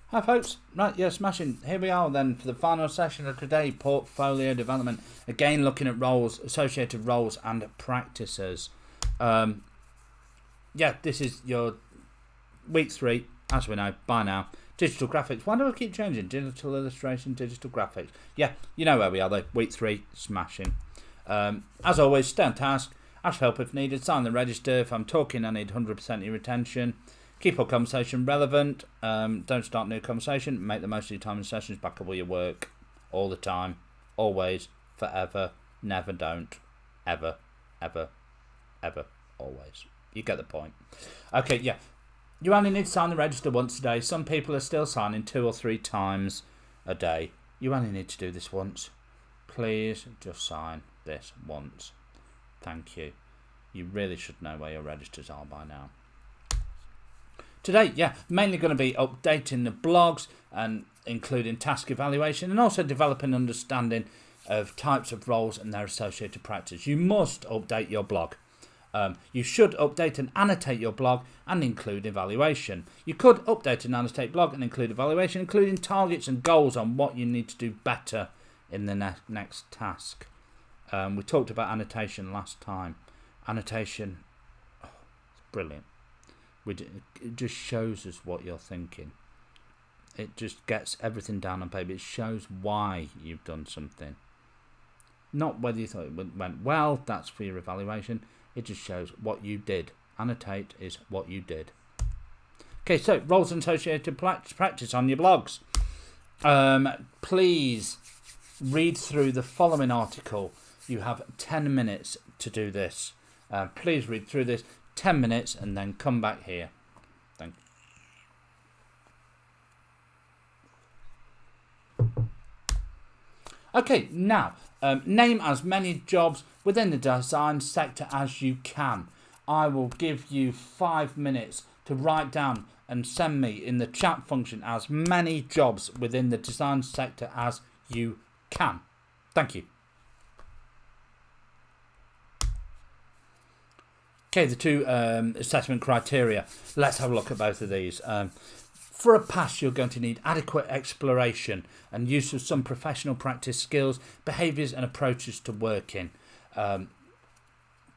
Hi folks, right, yeah, smashing. Here we are then for the final session of today, portfolio development. Again, looking at roles, associated roles and practices. Yeah, this is your week 3, as we know by now. Digital graphics. Why do I keep changing? Digital illustration, digital graphics. Yeah, you know where we are though. Week 3, smashing. As always, stay on task. Ask for help if needed. Sign the register. If I'm talking, I need 100% of your attention. Keep our conversation relevant. Don't start new conversation. Make the most of your time in sessions. Back up all your work. All the time. Always. Forever. Never don't. Ever. Ever. Ever. Always. You get the point. Okay, yeah. You only need to sign the register once a day. Some people are still signing 2 or 3 times a day. You only need to do this once. Please just sign this once. Thank you. You really should know where your registers are by now. Today, yeah, mainly going to be updating the blogs and including task evaluation and also developing understanding of types of roles and their associated practice. You must update your blog. You should update and annotate your blog and include evaluation. You could update and annotate blog and include evaluation, including targets and goals on what you need to do better in the next task. We talked about annotation last time. Annotation, oh, it's brilliant. It just shows us what you're thinking. It just gets everything down on paper. It shows why you've done something. Not whether you thought it went well, that's for your evaluation. It just shows what you did. Annotate is what you did. Okay, so roles and associated practice on your blogs. Please read through the following article. You have 10 minutes to do this. Please read through this. 10 minutes and then come back here. Thank you. Okay, now name as many jobs within the design sector as you can. I will give you 5 minutes to write down and send me in the chat function as many jobs within the design sector as you can. Thank you. Okay, the 2 assessment criteria. Let's have a look at both of these. For a pass, you're going to need adequate exploration and use of some professional practice skills, behaviours and approaches to working.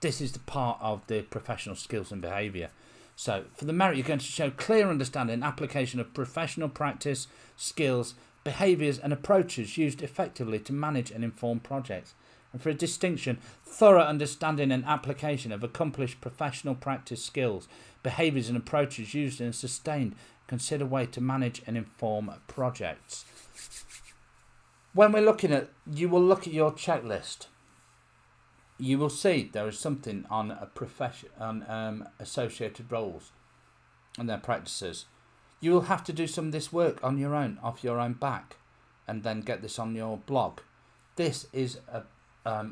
This is the part of the professional skills and behaviour. So for the merit, you're going to show clear understanding and application of professional practice, skills, behaviours and approaches used effectively to manage and inform projects. And for a distinction, thorough understanding and application of accomplished professional practice skills, behaviours and approaches used in a sustained, considered way to manage and inform projects. When we're looking at, you will look at your checklist. You will see there is something on a profession, on associated roles and their practices. You will have to do some of this work on your own, off your own back, and then get this on your blog. This is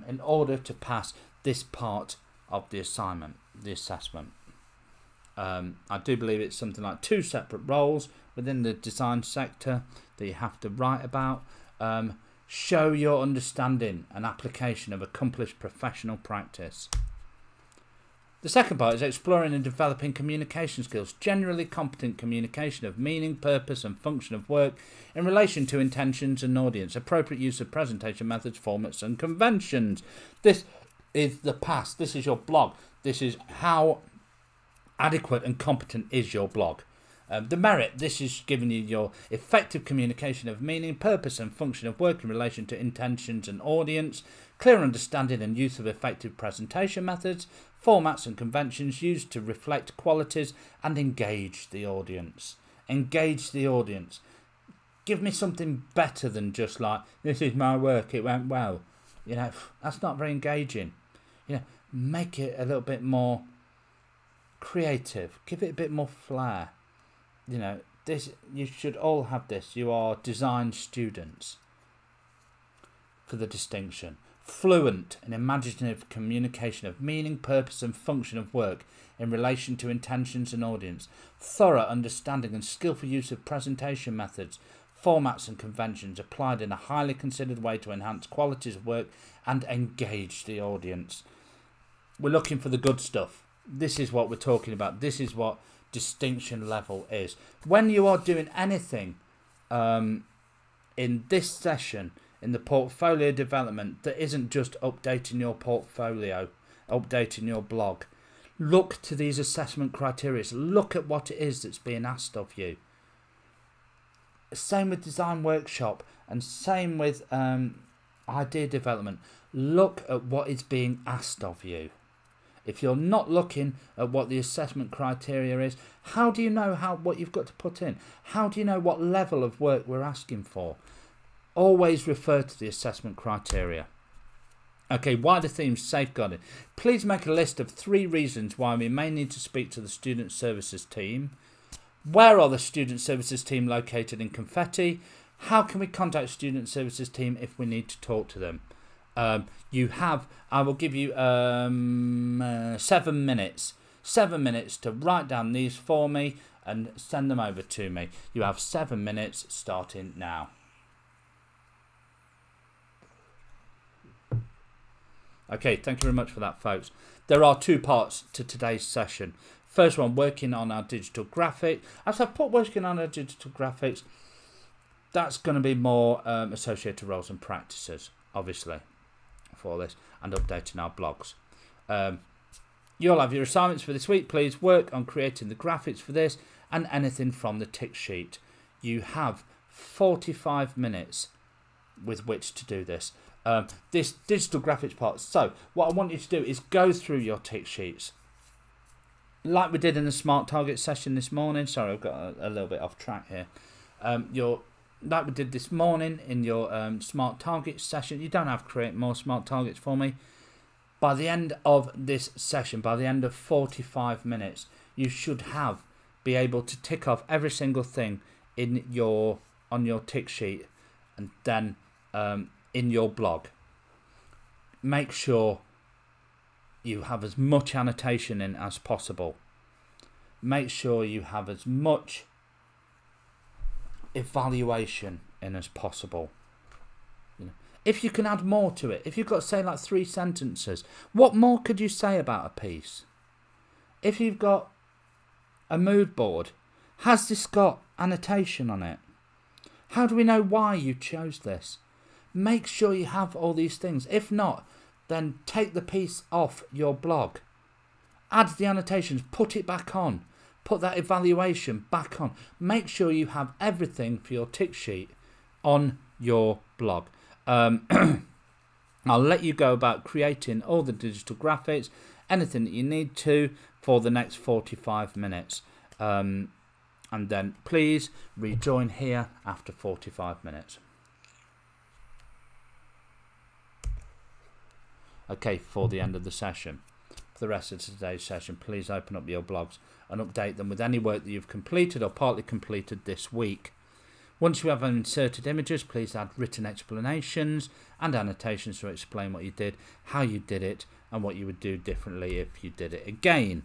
in order to pass this part of the assignment, the assessment. I do believe it's something like 2 separate roles within the design sector that you have to write about. Show your understanding and application of accomplished professional practice. The second part is exploring and developing communication skills, generally competent communication of meaning, purpose and function of work in relation to intentions and audience, appropriate use of presentation methods, formats and conventions. This is the past. This is your blog. This is how adequate and competent is your blog. The merit, this is giving you your effective communication of meaning, purpose and function of work in relation to intentions and audience, clear understanding and use of effective presentation methods, formats and conventions used to reflect qualities and engage the audience. Engage the audience. Give me something better than just like, this is my work, it went well. You know, that's not very engaging. You know, make it a little bit more creative. Give it a bit more flair. You know, this, you should all have this. You are design students. For the distinction, fluent and imaginative communication of meaning, purpose and function of work in relation to intentions and audience, thorough understanding and skillful use of presentation methods, formats and conventions applied in a highly considered way to enhance qualities of work and engage the audience. We're looking for the good stuff. This is what we're talking about. This is what distinction level is. When you are doing anything in this session, in the portfolio development, that isn't just updating your portfolio, updating your blog. Look to these assessment criteria. Look at what it is that's being asked of you. Same with design workshop, and same with idea development. Look at what is being asked of you. If you're not looking at what the assessment criteria is, how do you know what you've got to put in? How do you know what level of work we're asking for? Always refer to the assessment criteria. Okay, wider themes, safeguarding. Please make a list of 3 reasons why we may need to speak to the Student Services team. Where are the Student Services team located in Confetti? How can we contact Student Services team if we need to talk to them? I will give you 7 minutes. 7 minutes to write down these for me and send them over to me. You have 7 minutes starting now. Okay, thank you very much for that, folks. There are 2 parts to today's session. First one, working on our digital graphic. As I've put working on our digital graphics, that's going to be more associated roles and practices, obviously, for this, and updating our blogs. You'll have your assignments for this week. Please work on creating the graphics for this and anything from the tick sheet. You have 45 minutes with which to do this. This digital graphics part. So what I want you to do is go through your tick sheets like we did in the Smart Target session this morning. Sorry, I've got a little bit off track here. Like we did this morning in your Smart Target session. You don't have to create more Smart Targets for me. By the end of this session, by the end of 45 minutes, you should be able to tick off every single thing on your tick sheet, and then in your blog. Make sure you have as much annotation in as possible. Make sure you have as much evaluation in as possible. If you can add more to it, if you've got, say, like 3 sentences, what more could you say about a piece? If you've got a mood board, has this got annotation on it? How do we know why you chose this? Make sure you have all these things. If not, then take the piece off your blog. Add the annotations, put it back on. Put that evaluation back on. Make sure you have everything for your tick sheet on your blog. I'll let you go about creating all the digital graphics, anything that you need to, for the next 45 minutes. And then please rejoin here after 45 minutes. Okay, for the end of the session. For the rest of today's session, please open up your blogs and update them with any work that you've completed or partly completed this week. Once you have inserted images, please add written explanations and annotations to explain what you did, how you did it, and what you would do differently if you did it again.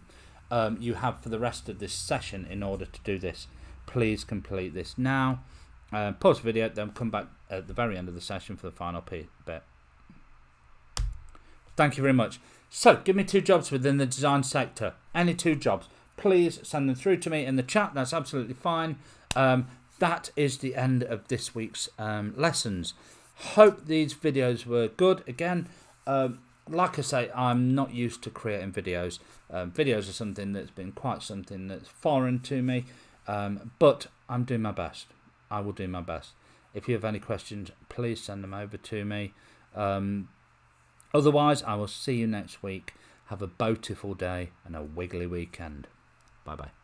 You have for the rest of this session in order to do this. Please complete this now. Pause the video, then come back at the very end of the session for the final bit. Thank you very much. So, give me 2 jobs within the design sector. Any 2 jobs. Please send them through to me in the chat. That's absolutely fine. That is the end of this week's lessons. Hope these videos were good. Again, like I say, I'm not used to creating videos. Videos are something that's been quite something that's foreign to me. But I'm doing my best. I will do my best. If you have any questions, please send them over to me. Otherwise, I will see you next week. Have a beautiful day and a wiggly weekend. Bye-bye.